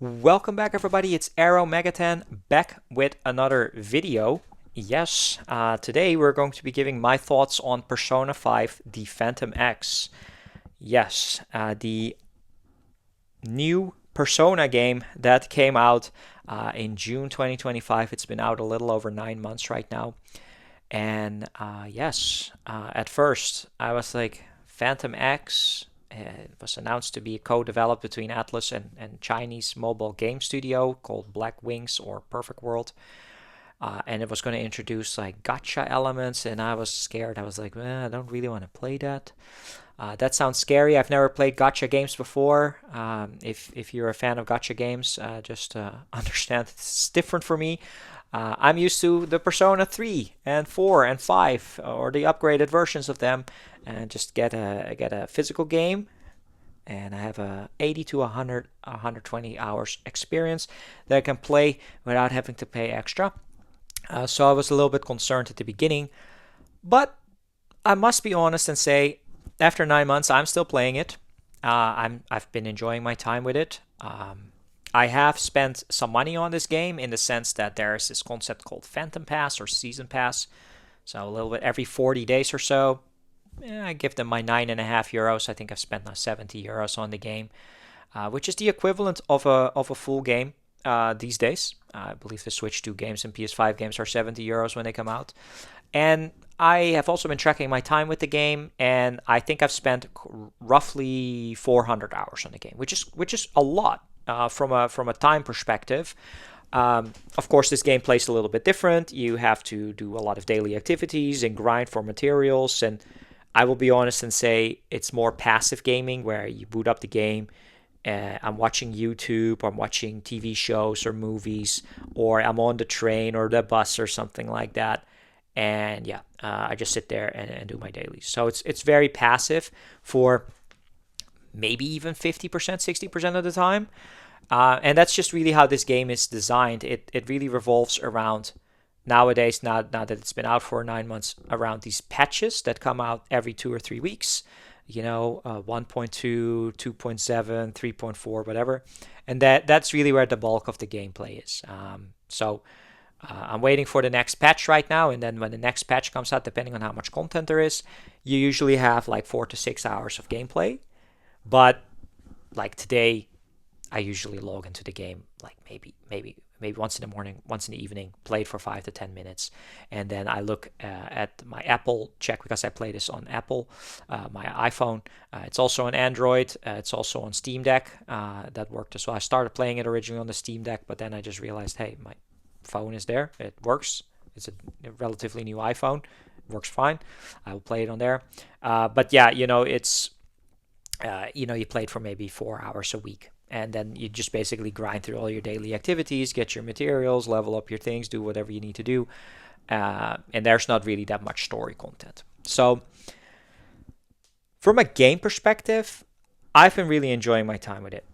Welcome back, everybody. It's Arrow Megaten back with another video. Yes, today we're going to be giving my thoughts on Persona 5 The Phantom X. Yes, the new Persona game that came out in June 2025. It's been out a little over 9 months right now. And yes, at first I was like, Phantom X. It was announced to be co-developed between Atlus and Chinese mobile game studio called Black Wings or Perfect World. And it was going to introduce like gacha elements, and I was scared. I was like, I don't really want to play that. That sounds scary. I've never played gacha games before. If you're a fan of gacha games, just understand it's different for me. I'm used to the Persona 3 and 4 and 5 or the upgraded versions of them, and just get a physical game. And I have a 80 to 100, 120 hours experience that I can play without having to pay extra. So I was a little bit concerned at the beginning, but I must be honest and say, after 9 months, I'm still playing it. I've been enjoying my time with it. I have spent some money on this game in the sense that there's this concept called Phantom Pass or Season Pass. So a little bit every 40 days or so, I give them my €9.5. I think I've spent now €70 on the game, which is the equivalent of a full game these days. I believe the Switch 2 games and PS5 games are €70 when they come out. And I have also been tracking my time with the game, and I think I've spent roughly 400 hours on the game, which is a lot from a time perspective. Of course, this game plays a little bit different. You have to do a lot of daily activities and grind for materials. And I will be honest and say it's more passive gaming where you boot up the game. I'm watching YouTube, I'm watching TV shows or movies, or I'm on the train or the bus or something like that. And yeah, I just sit there and do my dailies. So it's very passive for maybe even 50%, 60% of the time. And that's just really how this game is designed. It really revolves around nowadays, now that it's been out for 9 months, around these patches that come out every 2 or 3 weeks. 1.2, 2.7, 3.4, whatever. And that's really where the bulk of the gameplay is. So I'm waiting for the next patch right now, and then when the next patch comes out, depending on how much content there is, you usually have like 4 to 6 hours of gameplay. But like today, I usually log into the game like maybe once in the morning, once in the evening, play it for 5 to 10 minutes, and then I look at my Apple check because I play this on Apple, my iPhone. It's also on Android. It's also on Steam Deck. That worked as well. I started playing it originally on the Steam Deck, but then I just realized, hey, my phone is there. It works. It's a relatively new iPhone. It works fine. I will play it on there. But yeah, it's you play it for maybe 4 hours a week. And then you just basically grind through all your daily activities, get your materials, level up your things, do whatever you need to do. And there's not really that much story content. So, from a game perspective, I've been really enjoying my time with it.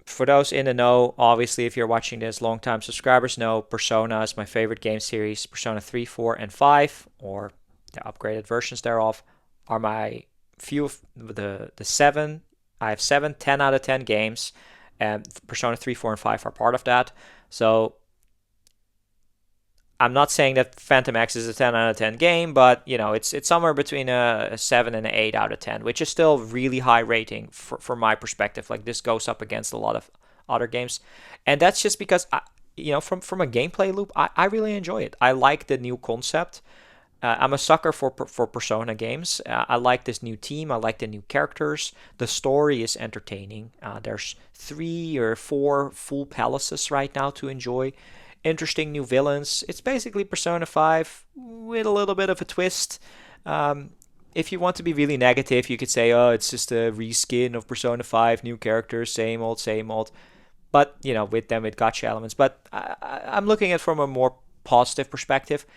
For those in the know, obviously, if you're watching this, long-time subscribers know Persona is my favorite game series. Persona 3, 4, and 5, or the upgraded versions thereof, are my few of the seven. I have 7, 10 out of 10 games, and Persona 3, 4, and 5 are part of that. So I'm not saying that Phantom X is a 10 out of 10 game, but it's somewhere between a 7 and an 8 out of 10, which is still really high rating for my perspective. Like, this goes up against a lot of other games, and that's just because from a gameplay loop, I really enjoy it. I like the new concept. I'm a sucker for Persona games. I like this new team. I like the new characters. The story is entertaining. There's 3 or 4 full palaces right now to enjoy. Interesting new villains. It's basically Persona 5 with a little bit of a twist. If you want to be really negative, you could say, oh, it's just a reskin of Persona 5, new characters, same old, same old. But, with gacha elements. But I'm looking at it from a more positive perspective.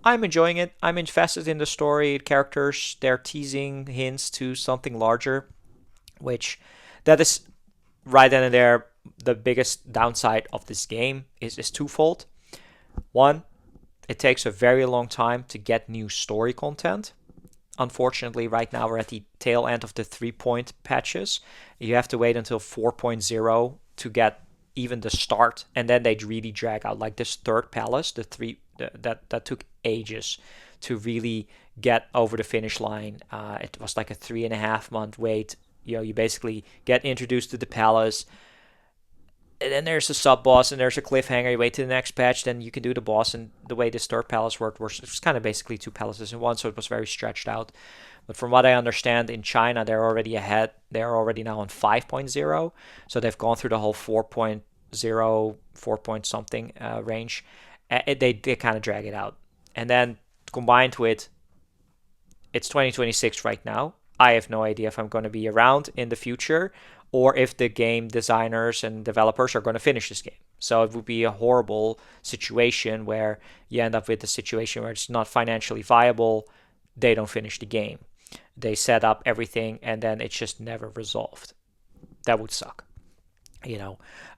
I'm enjoying it. I'm invested in the story, characters. They're teasing hints to something larger, which that is right then and there. The biggest downside of this game is twofold. One, it takes a very long time to get new story content. Unfortunately, right now we're at the tail end of the 3-point patches. You have to wait until 4.0 to get even the start, and then they really drag out like this third palace, that took ages to really get over the finish line. It was like a 3.5 month wait. You basically get introduced to the palace, and then there's a sub boss, and there's a cliffhanger. You wait to the next patch, then you can do the boss. And the way this third palace worked was, it was kind of basically two palaces in one, so it was very stretched out. But from what I understand, in China, they're already ahead. They're already now on 5.0, so they've gone through the whole 4.0, 4 point something range. They kind of drag it out. And then combined with, it's 2026 right now. I have no idea if I'm going to be around in the future, or if the game designers and developers are going to finish this game. So it would be a horrible situation where you end up with a situation where it's not financially viable. They don't finish the game. They set up everything and then it's just never resolved. That would suck.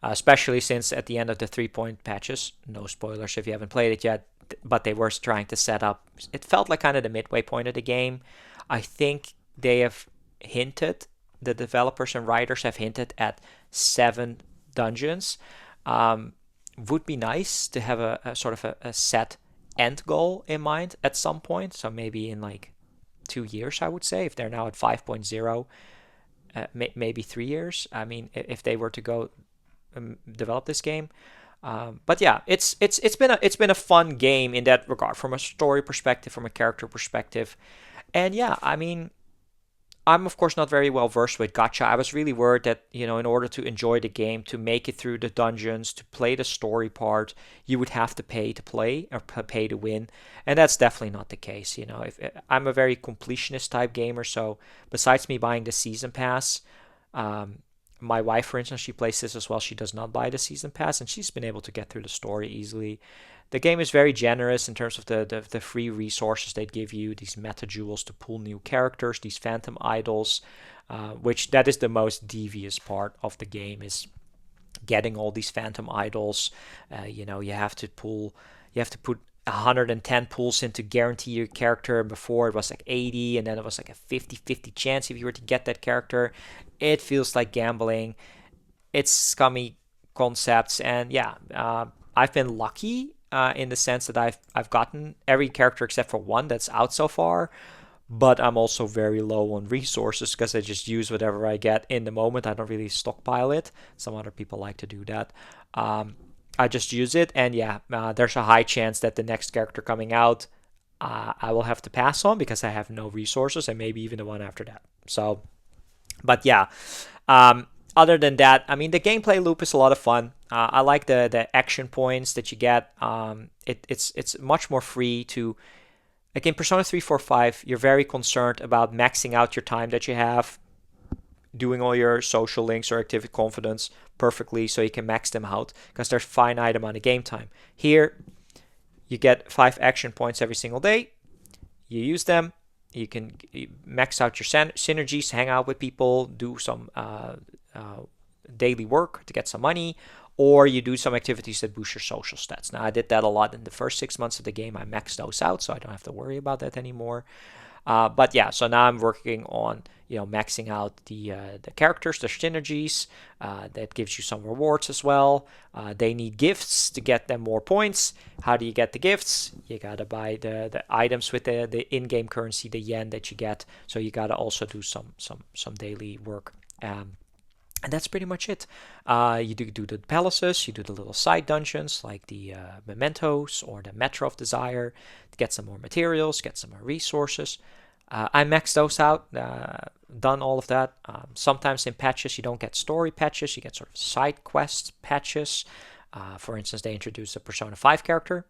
Especially since at the end of the 3 point patches, no spoilers if you haven't played it yet, but they were trying to set up, it felt like kind of the midway point of the game. I think they have hinted, the developers and writers have hinted at 7 dungeons. Would be nice to have a sort of a set end goal in mind at some point. So maybe in like 2 years, I would say, if they're now at 5.0, maybe 3 years. I mean, if they were to go develop this game. But yeah, it's been a fun game in that regard, from a story perspective, from a character perspective. And yeah, I mean, I'm of course not very well versed with gacha. I was really worried that, in order to enjoy the game, to make it through the dungeons, to play the story part, you would have to pay to play or pay to win, and that's definitely not the case. If I'm a very completionist type gamer, so besides me buying the season pass, my wife, for instance, she plays this as well. She does not buy the season pass, and she's been able to get through the story easily. The game is very generous in terms of the free resources they give you, these meta jewels to pull new characters, these phantom idols, which that is the most devious part of the game, is getting all these phantom idols. You have to put 110 pulls in to guarantee your character. Before it was like 80, and then it was like a 50-50 chance if you were to get that character. It feels like gambling. It's scummy concepts, and yeah, I've been lucky in the sense that I've gotten every character except for one that's out so far, but I'm also very low on resources because I just use whatever I get in the moment. I don't really stockpile it. Some other people like to do that. I just use it, and yeah, there's a high chance that the next character coming out, I will have to pass on because I have no resources, and maybe even the one after that. So, but yeah, other than that, I mean, the gameplay loop is a lot of fun. I like the action points that you get. It's much more free to. Like in Persona 3, 4, 5, you're very concerned about maxing out your time that you have, doing all your social links or activity confidence perfectly so you can max them out because there's finite amount of game time. Here, you get 5 action points every single day. You use them. You can max out your synergies, hang out with people, do some daily work to get some money, or you do some activities that boost your social stats. Now, I did that a lot in the first 6 months of the game. I maxed those out, so I don't have to worry about that anymore. But yeah, so now I'm working on maxing out the characters, their synergies. That gives you some rewards as well. They need gifts to get them more points. How do you get the gifts? You gotta buy the items with the in-game currency, the yen that you get. So you gotta also do some daily work. And that's pretty much it. You do the palaces, you do the little side dungeons like the mementos or the Metro of Desire to get some more materials, get some more resources. I maxed those out, done all of that. Sometimes in patches you don't get story patches, you get sort of side quest patches. For instance, they introduced a Persona 5 character,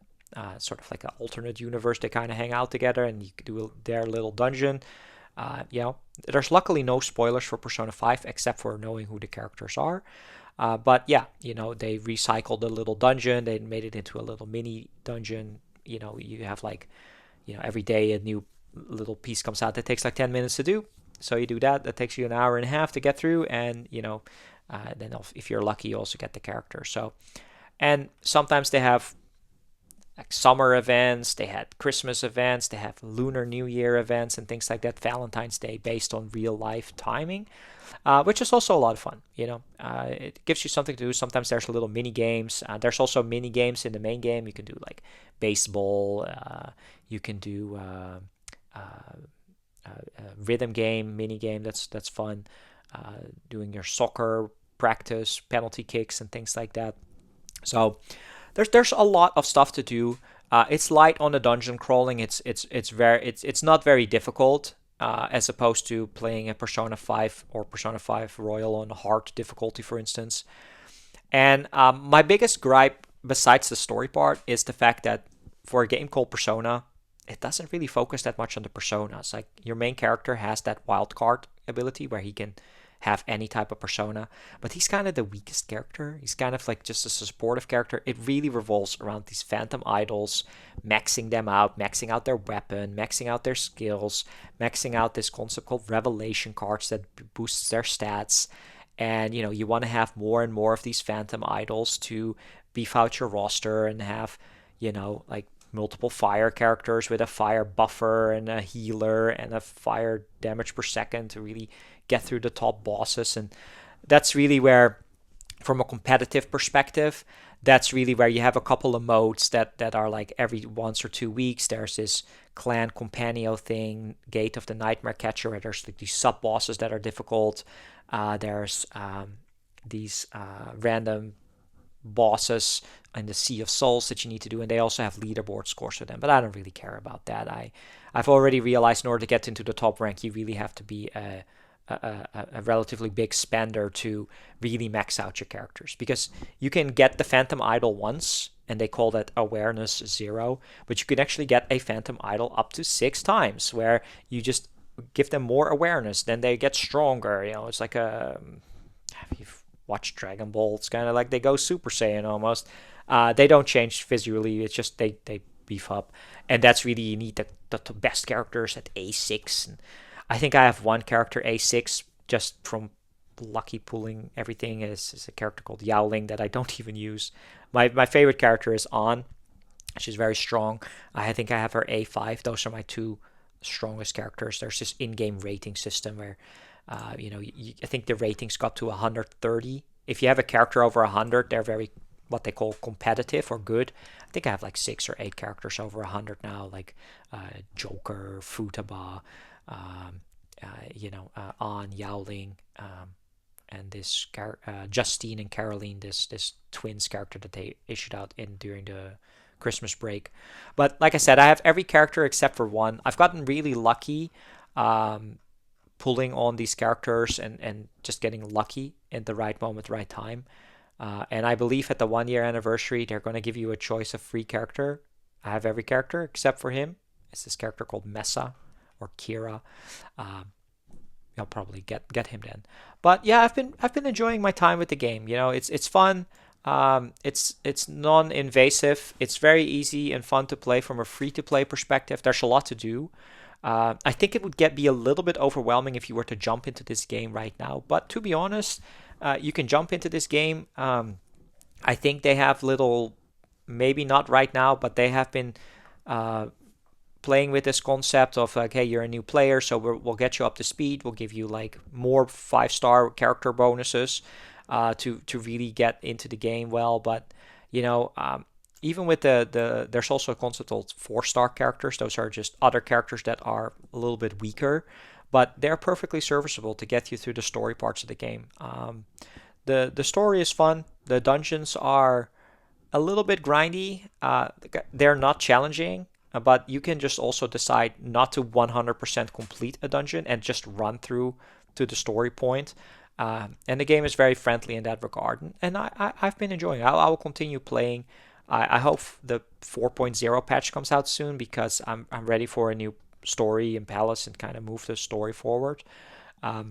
sort of like an alternate universe. They kind of hang out together and you do their little dungeon. There's luckily no spoilers for Persona 5 except for knowing who the characters are. But yeah, they recycled a little dungeon. They made it into a little mini dungeon. You have like, every day a new little piece comes out that takes like 10 minutes to do. So you do that. That takes you an hour and a half to get through. And, then if you're lucky, you also get the character. So, and sometimes they have like summer events, they had Christmas events, they have Lunar New Year events and things like that, Valentine's Day based on real life timing, which is also a lot of fun. It gives you something to do. Sometimes there's little mini games. There's also mini games in the main game. You can do like baseball. You can do rhythm game, mini game. That's fun. Doing your soccer practice, penalty kicks, and things like that. So there's a lot of stuff to do. It's light on the dungeon crawling. It's not very difficult, as opposed to playing a Persona 5 or Persona 5 Royal on hard difficulty, for instance. And my biggest gripe, besides the story part, is the fact that for a game called Persona, it doesn't really focus that much on the personas. Like, your main character has that wild card ability where he can have any type of persona, but he's kind of the weakest character. He's kind of like just a supportive character. It really revolves around these phantom idols, maxing them out, maxing out their weapon, maxing out their skills, maxing out this concept called revelation cards that boosts their stats. And you want to have more and more of these phantom idols to beef out your roster and have, like multiple fire characters with a fire buffer and a healer and a fire damage per second to really get through the top bosses. And that's really where, from a competitive perspective, that's really where you have a couple of modes that are like every once or 2 weeks. There's this clan companio thing, Gate of the Nightmare Catcher, where there's like these sub bosses that are difficult. There's these random bosses in the Sea of Souls that you need to do, and they also have leaderboard scores for them, but I don't really care about that. I've already realized in order to get into the top rank, you really have to be a relatively big spender to really max out your characters, because you can get the Phantom Idol once, and they call that awareness 0, but you can actually get a Phantom Idol up to 6 times, where you just give them more awareness, then they get stronger. It's like you've watched Dragon Ball, it's kind of like they go Super Saiyan almost. They don't change visually, it's just they beef up, and that's really, you need the best characters at A6. And I think I have one character A6 just from lucky pulling everything. Is a character called Yowling that I don't even use. My favorite character is An. She's very strong. I think I have her A5. Those are my two strongest characters. There's this in-game rating system where I think the ratings got to 130. If you have a character over 100, they're very, what they call competitive or good. I think I have like 6 or 8 characters over 100 now, like Joker, Futaba, An, Yowling, and this Justine and Caroline, this twins character that they issued out during the Christmas break. But like I said, I have every character except for one. I've gotten really lucky pulling on these characters and just getting lucky in the right moment, right time. And I believe at the 1-year anniversary, they're going to give you a choice of free character. I have every character except for him. It's this character called Mesa or Kira. I'll probably get him then. But yeah, I've been enjoying my time with the game. It's fun. It's non-invasive. It's very easy and fun to play from a free-to-play perspective. There's a lot to do. I think it would be a little bit overwhelming if you were to jump into this game right now. But to be honest, you can jump into this game. I think they have maybe not right now, but they have been playing with this concept of like, hey, you're a new player, so we'll get you up to speed. We'll give you like more 5-star character bonuses to really get into the game well. But even with there's also a concept called 4-star characters. Those are just other characters that are a little bit weaker, but they're perfectly serviceable to get you through the story parts of the game. The story is fun. The dungeons are a little bit grindy. They're not challenging, but you can just also decide not to 100% complete a dungeon and just run through to the story point. And the game is very friendly in that regard. And I've been enjoying it. I will continue playing. I hope the 4.0 patch comes out soon, because I'm ready for a new story in Palace and kind of move the story forward. I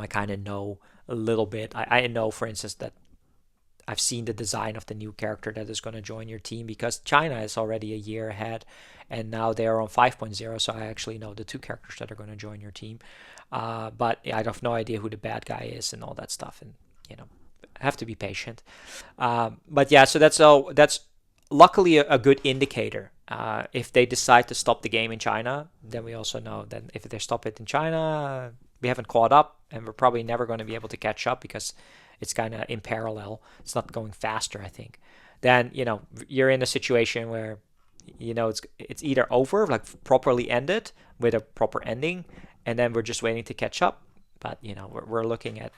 kind of know a little bit. I know, for instance, that I've seen the design of the new character that is going to join your team, because China is already a year ahead, and now they're on 5.0, so I actually know the 2 characters that are going to join your team. But I have no idea who the bad guy is and all that stuff, and have to be patient. But yeah, so that's luckily a good indicator. If they decide to stop the game in China, then we also know that if they stop it in China, we haven't caught up, and we're probably never going to be able to catch up because it's kind of in parallel. It's not going faster, I think. Then you're in a situation where it's either over, like properly ended with a proper ending, and then we're just waiting to catch up. But we're looking at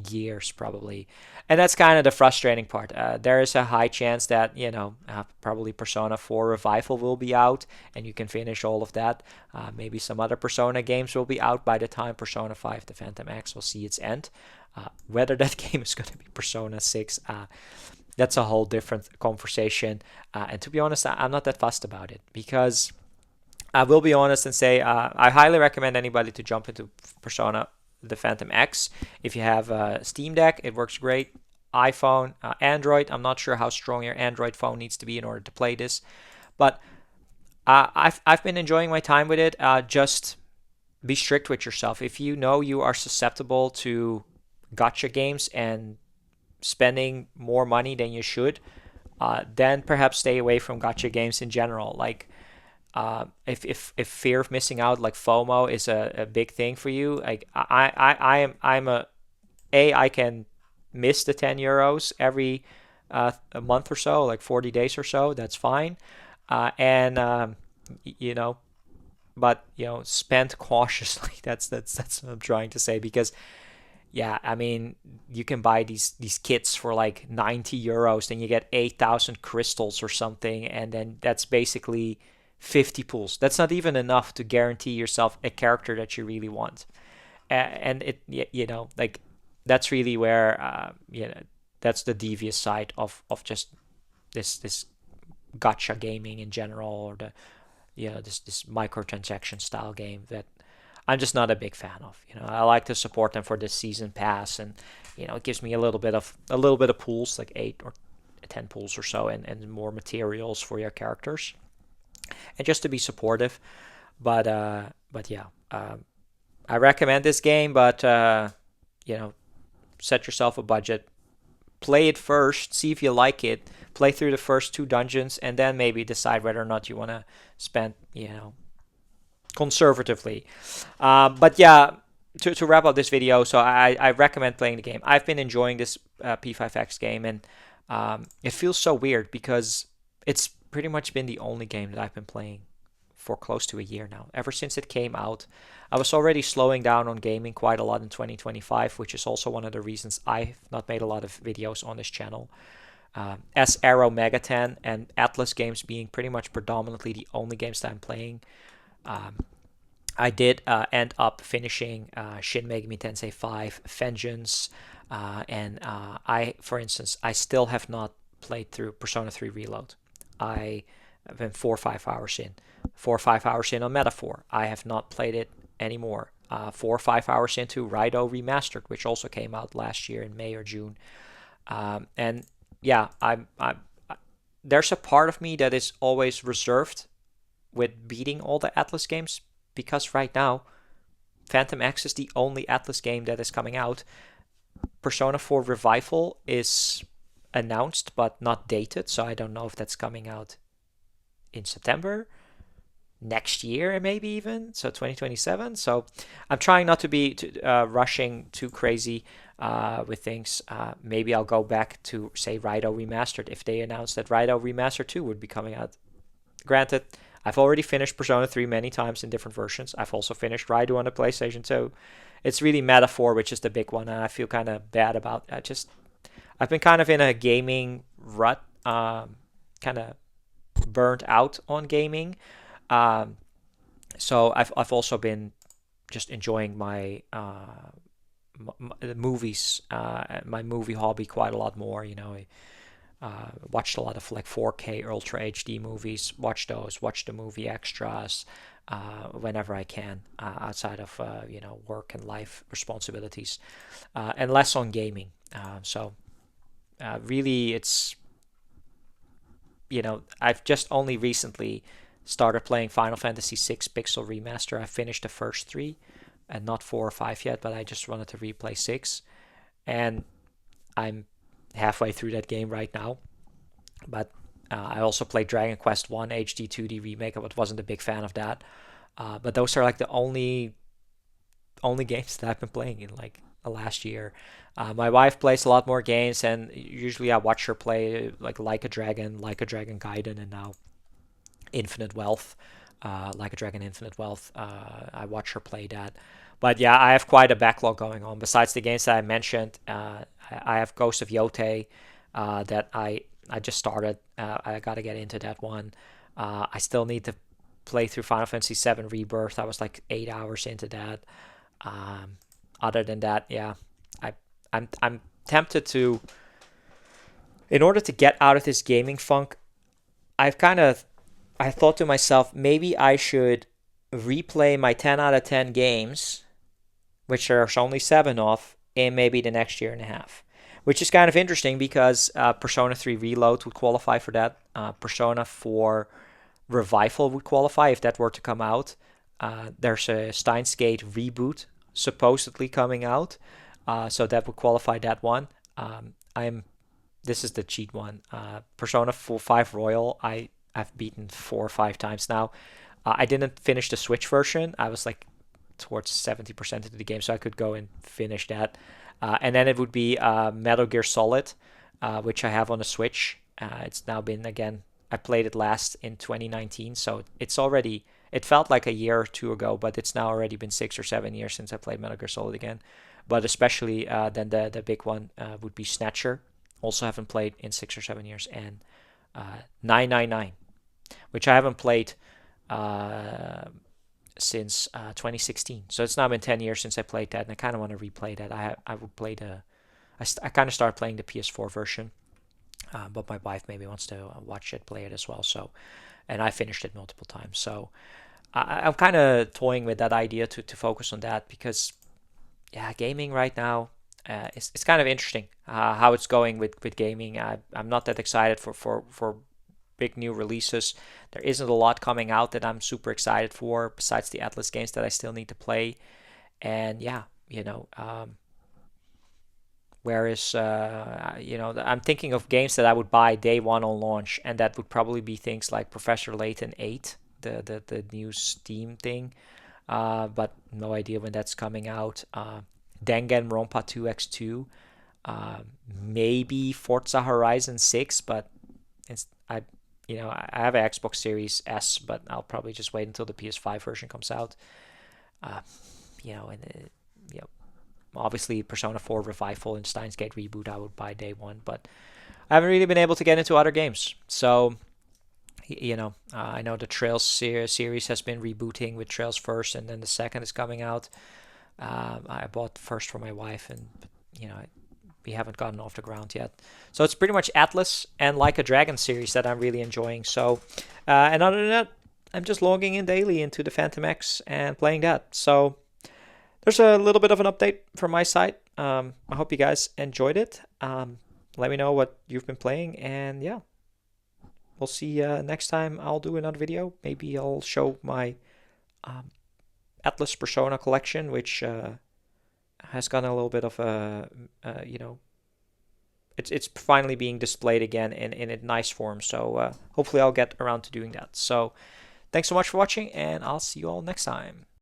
years probably, and that's kind of the frustrating part. There is a high chance that probably Persona 4 Revival will be out and you can finish all of that. Maybe some other Persona games will be out by the time Persona 5 the Phantom X will see its end. Whether that game is going to be Persona 6, that's a whole different conversation. And to be honest, I'm not that fussed about it, because I will be honest and say I highly recommend anybody to jump into Persona the Phantom X. If you have a Steam Deck, it works great. iPhone, Android, I'm not sure how strong your Android phone needs to be in order to play this, but I've been enjoying my time with it. Just be strict with yourself. If you know you are susceptible to gacha games and spending more money than you should, then perhaps stay away from gacha games in general. Like if fear of missing out, like FOMO, is a big thing for you, like I can miss the 10 euros every a month or so, like 40 days or so. That's fine. And you know, but spend cautiously. That's what I'm trying to say, because yeah, I mean, you can buy these kits for like 90 euros, then you get 8,000 crystals or something, and then that's basically 50 pulls. That's not even enough to guarantee yourself a character that you really want. And it, like, that's really where, that's the devious side of just this gacha gaming in general, or the, this microtransaction style game that I'm just not a big fan of. I like to support them for this season pass, and it gives me a little bit of pools, like 8 or 10 pools or so, and more materials for your characters, and just to be supportive. But yeah, I recommend this game, but set yourself a budget, play it first, see if you like it, play through the first 2 dungeons, and then maybe decide whether or not you want to spend conservatively. But yeah, to wrap up this video, so I recommend playing the game. I've been enjoying this P5X game, and it feels so weird because it's pretty much been the only game that I've been playing for close to a year now. Ever since it came out, I was already slowing down on gaming quite a lot in 2025, which is also one of the reasons I've not made a lot of videos on this channel. As Arrow Megaten and Atlus games being pretty much predominantly the only games that I'm playing, I did end up finishing Shin Megami Tensei 5 Vengeance, and for instance, I still have not played through Persona 3 Reload. I have been 4 or 5 hours in. 4 or 5 hours in on Metaphor. I have not played it anymore. 4 or 5 hours into Raido Remastered, which also came out last year in May or June. And yeah, there's a part of me that is always reserved with beating all the Atlus games, because right now Phantom X is the only Atlus game that is coming out. Persona 4 Revival is announced but not dated, so I don't know if that's coming out in September next year, maybe even, so 2027. So I'm trying not to be rushing too crazy with things. Maybe I'll go back to, say, Raido Remastered if they announce that Raido Remastered 2 would be coming out. Granted, I've already finished Persona 3 many times in different versions. I've also finished Raido on the PlayStation 2. It's really Metaphor, which is the big one, and I feel kind of bad about it. I've been kind of in a gaming rut, kind of burnt out on gaming. So I've also been just enjoying my movies, my movie hobby quite a lot more. I watched a lot of like 4K Ultra HD movies. Watch those. Watch the movie extras whenever I can, outside of work and life responsibilities, and less on gaming. So really, it's I've just only recently started playing Final Fantasy VI Pixel Remaster. I finished the first 3 and not 4 or 5 yet, but I just wanted to replay 6. And I'm halfway through that game right now. But I also played Dragon Quest 1 HD 2D remake, but wasn't a big fan of that. But those are like the only games that I've been playing in like the last year. My wife plays a lot more games, and usually I watch her play like a Dragon, Like a Dragon Gaiden, and now Infinite Wealth, Like a Dragon Infinite Wealth. I watch her play that. But yeah, I have quite a backlog going on. Besides the games that I mentioned, I have Ghost of Yotei that I just started. I got to get into that one. I still need to play through Final Fantasy VII Rebirth. I was like 8 hours into that. Um, Other than that, yeah, I I'm tempted to, in order to get out of this gaming funk. I've kind of I thought to myself, maybe I should replay my 10 out of 10 games, which there's only 7 of, in maybe the next year and a half. Which is kind of interesting because Persona 3 Reload would qualify for that. Persona 4 Revival would qualify if that were to come out. There's a Steins Gate reboot supposedly coming out, so that would qualify that one. I'm This is the cheat one. Persona 4, 5 Royal. I've beaten 4 or 5 times now. I didn't finish the Switch version. I was like towards 70% of the game, so I could go and finish that. And then it would be Metal Gear Solid, which I have on the Switch. It's now been, again, I played it last in 2019, so it's already, it felt like a year or two ago, but it's now already been 6 or 7 years since I played Metal Gear Solid again. But especially then the big one would be Snatcher. Also haven't played in 6 or 7 years. And 999, which I haven't played uh, since 2016. So it's now been 10 years since I played that, and I kind of want to replay that. I would play I kind of started playing the PS4 version, but my wife maybe wants to watch it, play it as well. So, and I finished it multiple times. So I'm kind of toying with that idea to focus on that because, yeah, gaming right now, it's kind of interesting how it's going with gaming. I'm not that excited for big new releases. There isn't a lot coming out that I'm super excited for besides the Atlus games that I still need to play. And yeah, whereas I'm thinking of games that I would buy day one on launch, and that would probably be things like Professor Layton 8, the new Steam thing. But no idea when that's coming out. Danganronpa 2X2, uh, maybe Forza Horizon 6, but it's I have an Xbox Series S, but I'll probably just wait until the PS5 version comes out. Uh, and obviously Persona 4 Revival and Steins Gate reboot I would buy day one, but I haven't really been able to get into other games. So I know the Trails series has been rebooting with Trails first, and then the second is coming out. I bought the first for my wife, and we haven't gotten off the ground yet. So it's pretty much Atlus and Like a Dragon series that I'm really enjoying. So, and other than that, I'm just logging in daily into the Phantom X and playing that. So there's a little bit of an update from my side. I hope you guys enjoyed it. Let me know what you've been playing, and yeah, we'll see next time I'll do another video. Maybe I'll show my um, Atlus Persona collection, which has gotten a little bit of it's finally being displayed again in a nice form. So hopefully I'll get around to doing that. So thanks so much for watching, and I'll see you all next time.